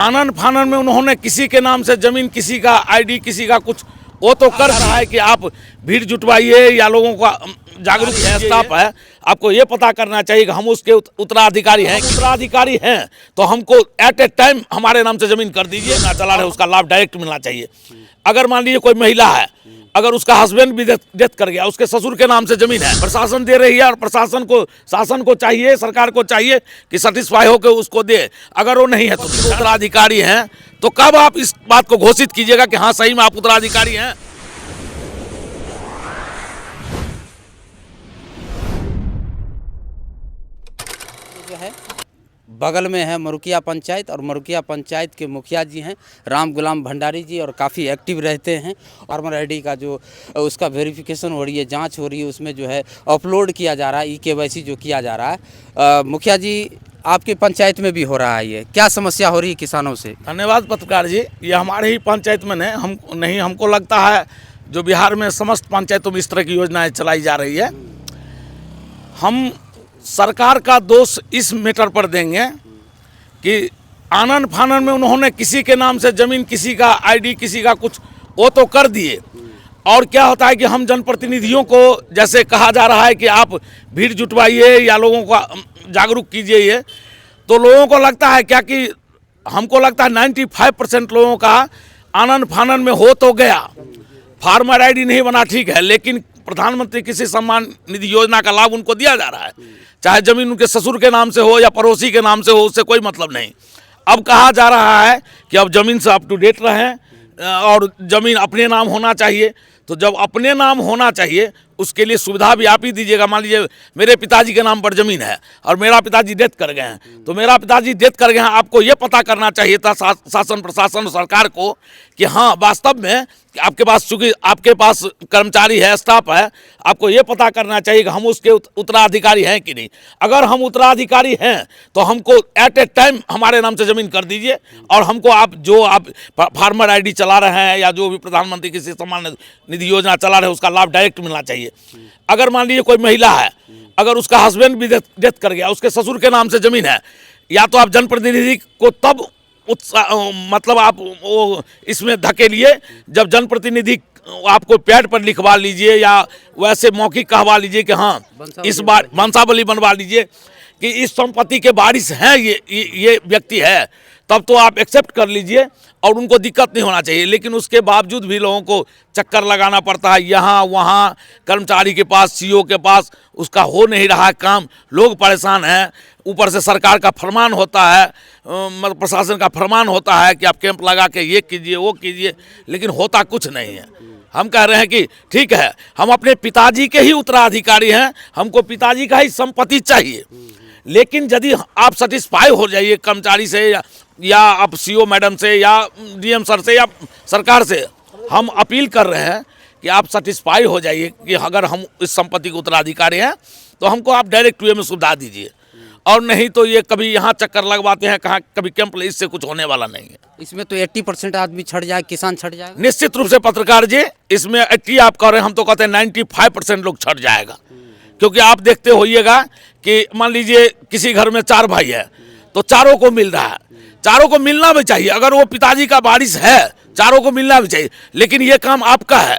आनन फानन में उन्होंने किसी के नाम से जमीन, किसी का आईडी, किसी का कुछ, वो तो कर रहा है कि आप भीड़ जुटवाइए या लोगों का जागरूक है, स्टाफ है, आपको ये पता करना चाहिए कि हम उसके उत्तराधिकारी हैं। उत्तराधिकारी हैं तो हमको एट ए टाइम हमारे नाम से जमीन कर दीजिए, ना चला रहे उसका लाभ डायरेक्ट मिलना चाहिए। अगर मान लीजिए कोई महिला है, अगर उसका हस्बैंड भी डेथ कर गया, उसके ससुर के नाम से जमीन है, प्रशासन दे रही है और शासन को चाहिए, सरकार को चाहिए कि सेटिस्फाई होकर उसको दे। अगर वो नहीं है तो उत्तराधिकारी हैं, तो कब आप इस बात को घोषित कीजिएगा कि हाँ सही में आप उत्तराधिकारी हैं। जो है बगल में है मरुकिया पंचायत, और मरुकिया पंचायत के मुखिया जी हैं राम गुलाम भंडारी जी, और काफ़ी एक्टिव रहते हैं। फार्मर आईडी का जो उसका वेरिफिकेशन हो रही है, जांच हो रही है, उसमें जो है अपलोड किया जा रहा है, KYC जो किया जा रहा है। मुखिया जी, आपकी पंचायत में भी हो रहा है, ये क्या समस्या हो रही है किसानों से? धन्यवाद पत्रकार जी। ये हमारे ही पंचायत में हमको लगता है जो बिहार में समस्त पंचायतों में इस तरह की योजनाएं चलाई जा रही है। हम सरकार का दोष इस मैटर पर देंगे कि आनन फानन में उन्होंने किसी के नाम से जमीन, किसी का आईडी, किसी का कुछ, वो तो कर दिए। और क्या होता है कि हम जनप्रतिनिधियों को जैसे कहा जा रहा है कि आप भीड़ जुटवाइए या लोगों का जागरूक कीजिए, ये तो लोगों को लगता है क्या कि हमको लगता है 95% लोगों का आनन फानन में हो तो गया, फार्मर आईडी नहीं बना, ठीक है, लेकिन प्रधानमंत्री किसी सम्मान निधि योजना का लाभ उनको दिया जा रहा है, चाहे जमीन उनके ससुर के नाम से हो या पड़ोसी के नाम से हो, उससे कोई मतलब नहीं। अब कहा जा रहा है कि अब जमीन से अप टू डेट रहें और जमीन अपने नाम होना चाहिए। तो जब अपने नाम होना चाहिए उसके लिए सुविधा भी आप ही दीजिएगा। मान लीजिए मेरे पिताजी के नाम पर ज़मीन है और मेरा पिताजी डेथ कर गए हैं, तो मेरा पिताजी डेथ कर गए हैं, आपको ये पता करना चाहिए था शासन, प्रशासन, सरकार को कि हाँ वास्तव में आपके पास, चूँकि आपके पास कर्मचारी है, स्टाफ है, आपको ये पता करना चाहिए कि हम उसके उत्तराधिकारी हैं कि नहीं। अगर हम उत्तराधिकारी हैं तो हमको एट ए टाइम हमारे नाम से ज़मीन कर दीजिए, और हमको आप फार्मर आईडी चला रहे हैं या जो भी प्रधानमंत्री किसी सम्मान निधि योजना चला रहे हैं उसका लाभ डायरेक्ट मिलना चाहिए। अगर मान लीजिए कोई महिला है, अगर उसका हस्बैंड भी डेथ कर गया, उसके ससुर के नाम से जमीन है, या तो आप जनप्रतिनिधि को तब मतलब आप वो इसमें धकेलिए जब जनप्रतिनिधि आपको पैड पर लिखवा लीजिए या वैसे मौखिक कहवा लीजिए कि हाँ इस बार वंशावली बनवा लीजिए कि इस संपत्ति के वारिस हैं ये व्यक्ति है, तब तो आप एक्सेप्ट कर लीजिए और उनको दिक्कत नहीं होना चाहिए। लेकिन उसके बावजूद भी लोगों को चक्कर लगाना पड़ता है, यहाँ वहाँ कर्मचारी के पास, CO के पास, उसका हो नहीं रहा है काम, लोग परेशान हैं। ऊपर से सरकार का फरमान होता है, मतलब प्रशासन का फरमान होता है कि आप कैंप लगा के ये कीजिए वो कीजिए, लेकिन होता कुछ नहीं है। हम कह रहे हैं कि ठीक है, हम अपने पिताजी के ही उत्तराधिकारी हैं, हमको पिताजी का ही संपत्ति चाहिए, लेकिन यदि आप सेटिस्फाई हो जाइए कर्मचारी से या आप CO मैडम से या DM सर से या सरकार से, हम अपील कर रहे हैं कि आप सेटिस्फाई हो जाइए कि अगर हम इस संपत्ति के उत्तराधिकारी हैं तो हमको आप डायरेक्ट वे में सुविधा दीजिए, और नहीं तो ये कभी यहाँ चक्कर लगवाते हैं, कहाँ कभी कैंप, इससे कुछ होने वाला नहीं है। इसमें तो 80% आदमी छट जाए, किसान छट जाएगा निश्चित रूप से पत्रकार जी, इसमें 80 आप कह रहे हैं, हम तो कहते हैं 95% लोग छट जाएगा। क्योंकि आप देखते होइएगा कि मान लीजिए किसी घर में 4 भाई है तो चारों को मिल रहा है, चारों को मिलना भी चाहिए। अगर वो पिताजी का वारिस है, चारों को मिलना भी चाहिए, लेकिन ये काम आपका है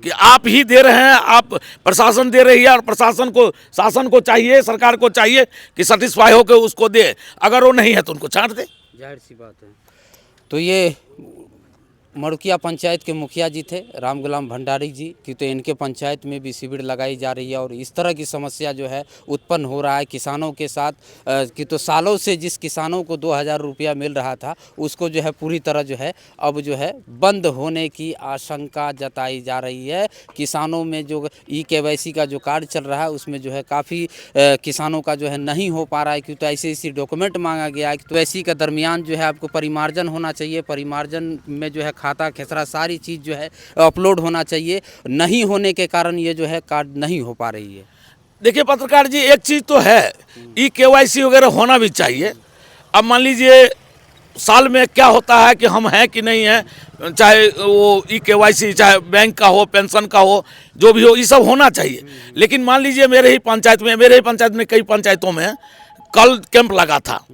कि आप ही दे रहे हैं, आप प्रशासन दे रही है, और शासन को चाहिए, सरकार को चाहिए कि सेटिस्फाई होकर उसको दे। अगर वो नहीं है तो उनको छांट दे, जाहिर सी बात है। तो ये मरुकिया पंचायत के मुखिया जी थे राम गुलाम भंडारी जी की, तो इनके पंचायत में भी शिविर लगाई जा रही है, और इस तरह की समस्या जो है उत्पन्न हो रहा है किसानों के साथ कि तो सालों से जिस किसानों को 2000 रुपया मिल रहा था उसको जो है पूरी तरह जो है अब जो है बंद होने की आशंका जताई जा रही है। किसानों में जो KYC का जो कार्ड चल रहा है उसमें जो है काफ़ी किसानों का जो है नहीं हो पा रहा है, क्योंकि ऐसे डॉक्यूमेंट मांगा गया है। तो ऐसी का दरमियान जो है आपको परिमार्जन होना चाहिए, परिमार्जन में जो है खाता खेसरा सारी चीज़ जो है अपलोड होना चाहिए, नहीं होने के कारण ये जो है कार्ड नहीं हो पा रही है। देखिए पत्रकार जी, एक चीज़ तो है, KYC वगैरह होना भी चाहिए। अब मान लीजिए साल में क्या होता है कि हम हैं कि नहीं हैं, चाहे वो KYC चाहे बैंक का हो, पेंशन का हो, जो भी हो, ये सब होना चाहिए। लेकिन मान लीजिए मेरे ही पंचायत में कई पंचायतों में कल कैंप लगा था,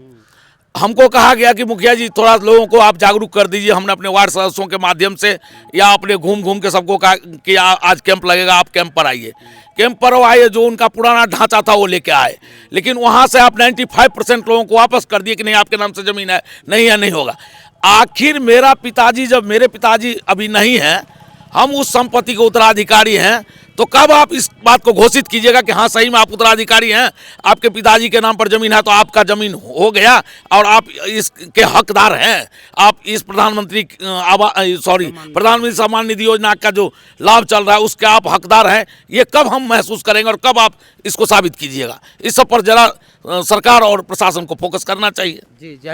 हमको कहा गया कि मुखिया जी थोड़ा लोगों को आप जागरूक कर दीजिए। हमने अपने वार्ड सदस्यों के माध्यम से या अपने घूम घूम के सबको कहा कि आज कैंप लगेगा, आप कैंप पर आइए। कैंप पर आए, जो उनका पुराना ढांचा था वो लेके आए, लेकिन वहाँ से आप 95% लोगों को वापस कर दिए कि नहीं आपके नाम से ज़मीन है, नहीं है, नहीं होगा। आखिर मेरा पिताजी, जब मेरे पिताजी अभी नहीं हैं, हम उस संपत्ति के उत्तराधिकारी हैं, तो कब आप इस बात को घोषित कीजिएगा कि हाँ सही में आप उत्तराधिकारी हैं, आपके पिताजी के नाम पर ज़मीन है तो आपका ज़मीन हो गया और आप इसके हकदार हैं। आप इस प्रधानमंत्री सम्मान निधि योजना का जो लाभ चल रहा है उसके आप हकदार हैं। ये कब हम महसूस करेंगे और कब आप इसको साबित कीजिएगा? इस सब पर जरा सरकार और प्रशासन को फोकस करना चाहिए। जी, जय